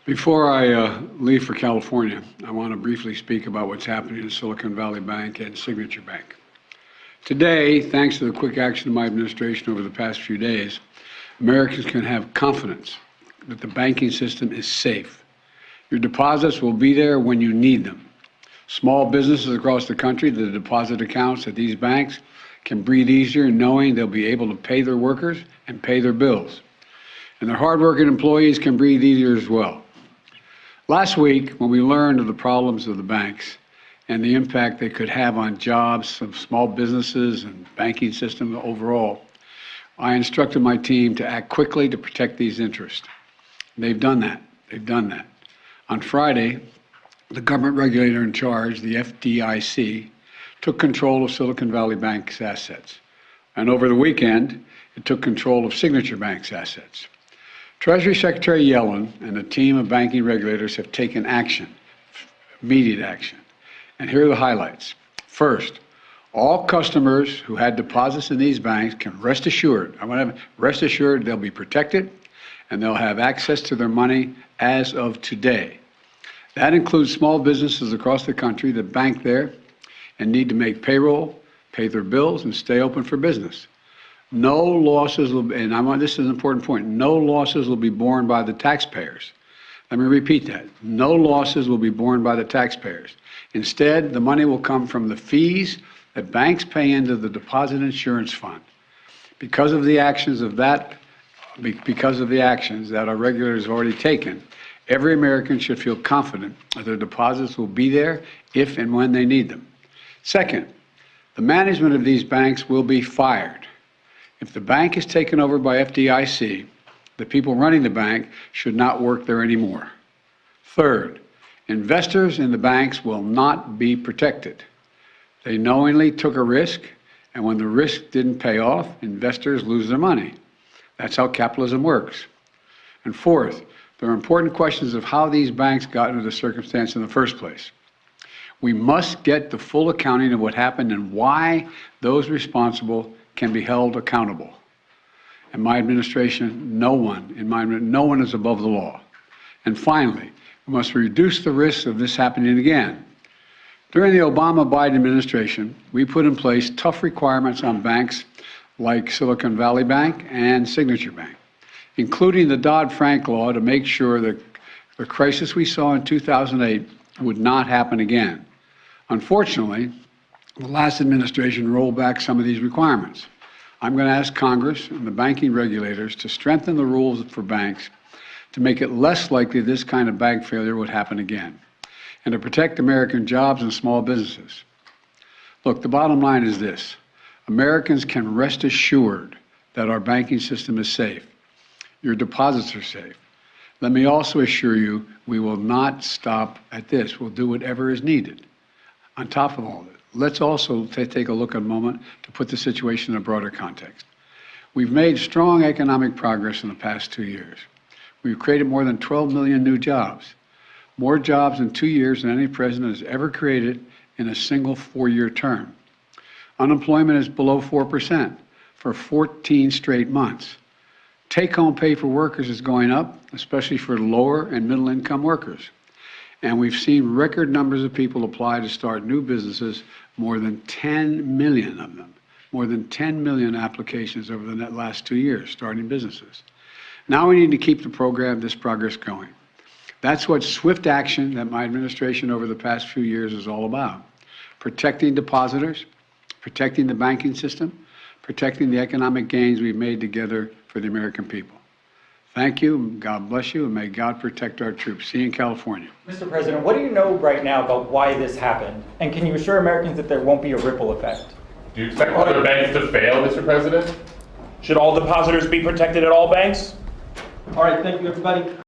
Before I leave for California, I want to briefly speak about what's happening in Silicon Valley Bank and Signature Bank. Today, thanks to the quick action of my administration over the past few days, Americans can have confidence that the banking system is safe. Your deposits will be there when you need them. Small businesses across the country, the deposit accounts at these banks can breathe easier knowing they'll be able to pay their workers and pay their bills. And their hardworking employees can breathe easier as well. Last week, when we learned of the problems of the banks and the impact they could have on jobs of small businesses and banking system overall, I instructed my team to act quickly to protect these interests. They've done that. On Friday, the government regulator in charge, the FDIC, took control of Silicon Valley Bank's assets. And over the weekend, it took control of Signature Bank's assets. Treasury Secretary Yellen and a team of banking regulators have taken action, immediate action. And here are the highlights. First, all customers who had deposits in these banks can rest assured, they'll be protected and they'll have access to their money as of today. That includes small businesses across the country that bank there and need to make payroll, pay their bills, and stay open for business. No losses will, this is an important point, no losses will be borne by the taxpayers. Let me repeat that. No losses will be borne by the taxpayers. Instead, the money will come from the fees that banks pay into the Deposit Insurance Fund. Because of the actions that our regulators have already taken, every American should feel confident that their deposits will be there if and when they need them. Second, the management of these banks will be fired. If the bank is taken over by FDIC, the people running the bank should not work there anymore. Third, investors in the banks will not be protected. They knowingly took a risk, and when the risk didn't pay off, investors lose their money. That's how capitalism works. And fourth, there are important questions of how these banks got into the circumstance in the first place. We must get the full accounting of what happened and why those responsible can be held accountable. In my administration, no one is above the law. And finally, we must reduce the risks of this happening again. During the Obama-Biden administration, we put in place tough requirements on banks like Silicon Valley Bank and Signature Bank, including the Dodd-Frank law to make sure that the crisis we saw in 2008 would not happen again. Unfortunately, the last administration rolled back some of these requirements. I'm going to ask Congress and the banking regulators to strengthen the rules for banks to make it less likely this kind of bank failure would happen again, and to protect American jobs and small businesses. Look, the bottom line is this. Americans can rest assured that our banking system is safe. Your deposits are safe. Let me also assure you we will not stop at this. We'll do whatever is needed. On top of all this, let's also take a look at a moment to put the situation in a broader context. We've made strong economic progress in the past 2 years. We've created more than 12 million new jobs, more jobs in 2 years than any president has ever created in a single 4-year term. Unemployment is below 4% for 14 straight months. Take-home pay for workers is going up, especially for lower and middle-income workers. And we've seen record numbers of people apply to start new businesses, more than 10 million of them, more than 10 million applications over the last 2 years starting businesses. Now we need to keep this progress going. That's what swift action that my administration over the past few years is all about. Protecting depositors, protecting the banking system, protecting the economic gains we've made together for the American people. Thank you, God bless you, and may God protect our troops. See you in California. Mr. President, what do you know right now about why this happened? And can you assure Americans that there won't be a ripple effect? Do you expect other banks to fail, Mr. President? Should all depositors be protected at all banks? All right, thank you, everybody.